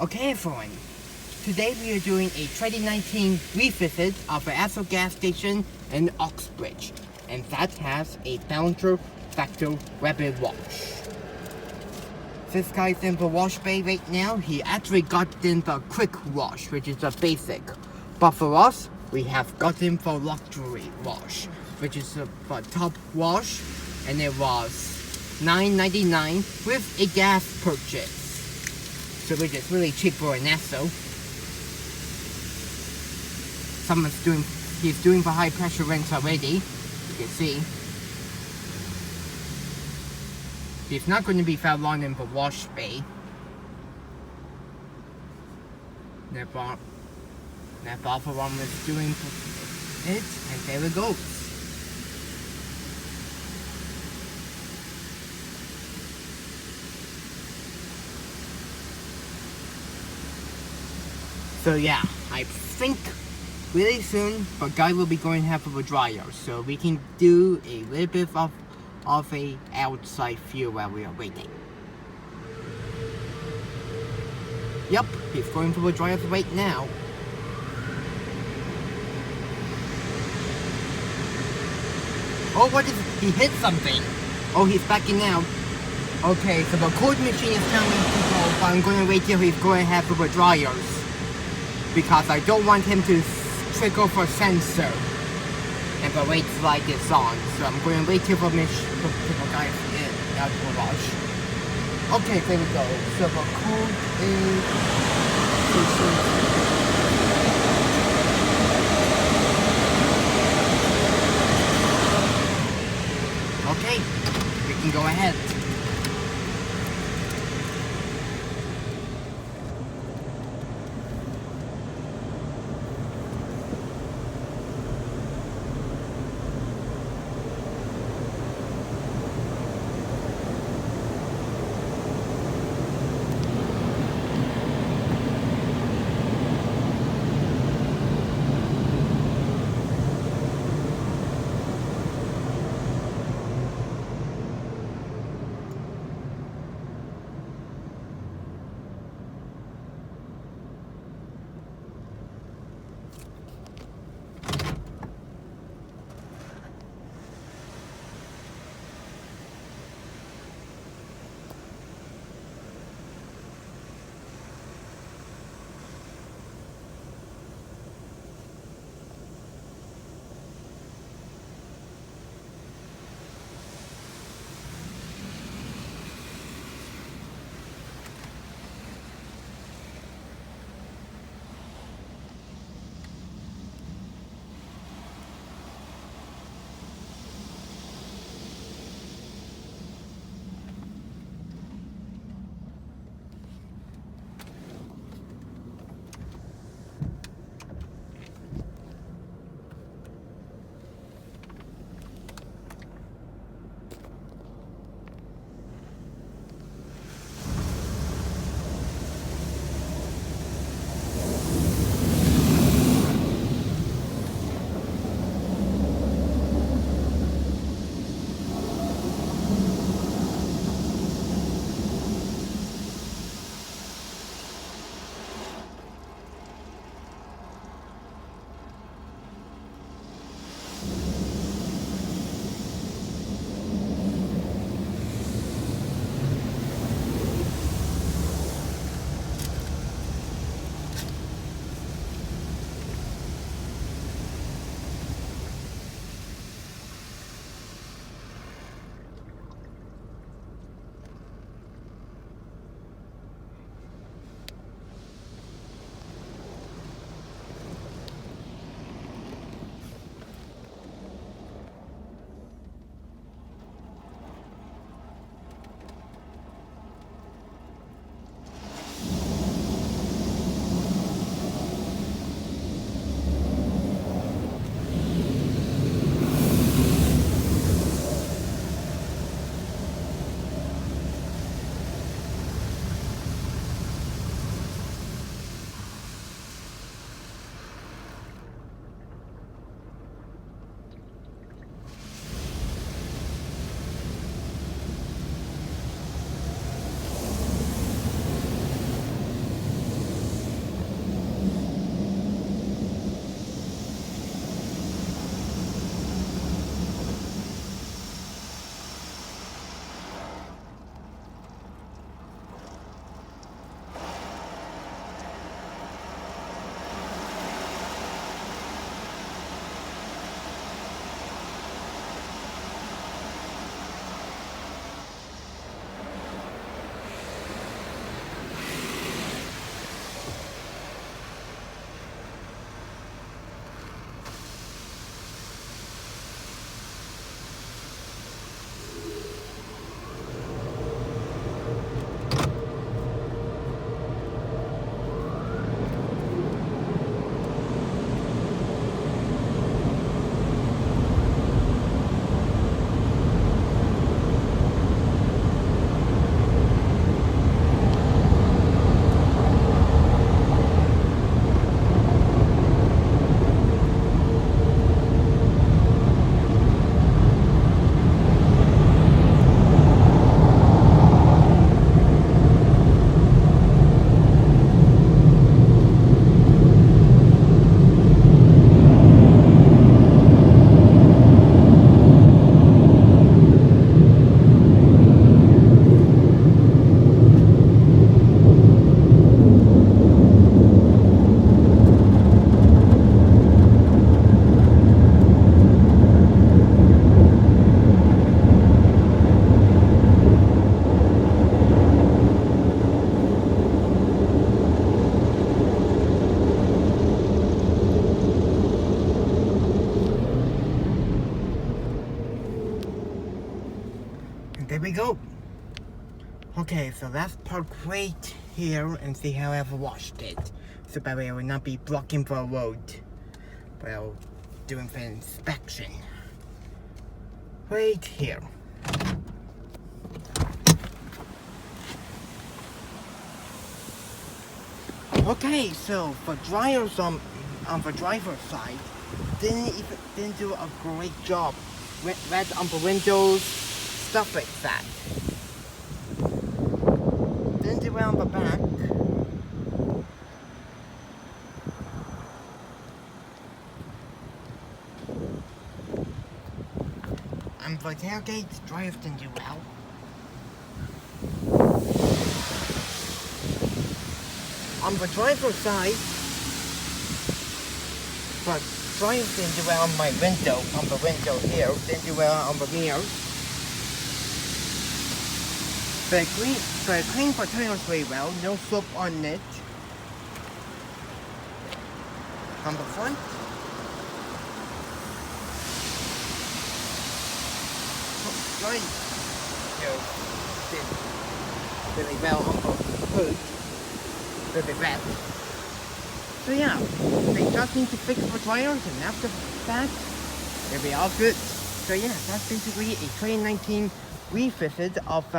Okay everyone, today we are doing a 2019 revisit of an Esso gas station in Uxbridge, and that has a Belanger Factor Rapid Wash. This guy's in the wash bay right now. He actually got in the quick wash, which is the basic. But for us, we have got in the luxury wash, which is the top wash, and it was $9.99 with a gas purchase. So which is really cheap for an Esso. He's doing the high pressure rinse already, you can see. He's not going to be that long in the wash bay. The other one is doing it, and there it goes. So yeah, I think really soon the guy will be going to have a dryer, so we can do a little bit of a outside view while we are waiting. Yep, he's going for a dryer right now. Oh, what is he hit something? Oh, he's backing out. Okay, so the code machine is telling me to go, but I'm going to wait till he's going to have the dryers, because I don't want him to trigger for sensor and the wait light is on. So I'm going to wait till the guy is in out of the wash. Okay, there we go. So the code is okay, we can go ahead. there we go. Okay, so let's park right here and see how I've washed it. So that way I will not be blocking the road while doing the inspection. Right here. Okay, so the dryers on the driver's side didn't do a great job. Red on the windows, stuff like that. Didn't do well on the back. And the tailgate dryers didn't do well. On the driver's side, but dryers didn't do well on my window, on the window here, didn't do well on the mirrors. But I cleaned the tires very well, no soap on it. On the front. Right. Did really well on the hood. Really bad. So yeah, they just need to fix the dryers, and after that, it'll be all good. So yeah, that's basically a 2019 revisit of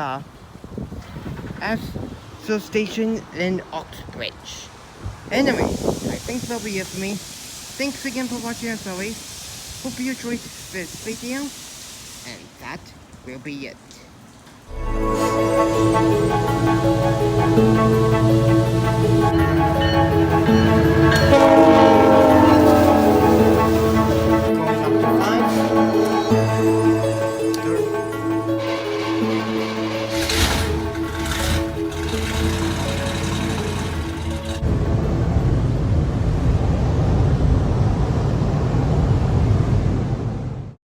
Esso station in Uxbridge. Anyway, I think that'll be it for me. Thanks again for watching as always. Hope you enjoyed this video, and that will be it.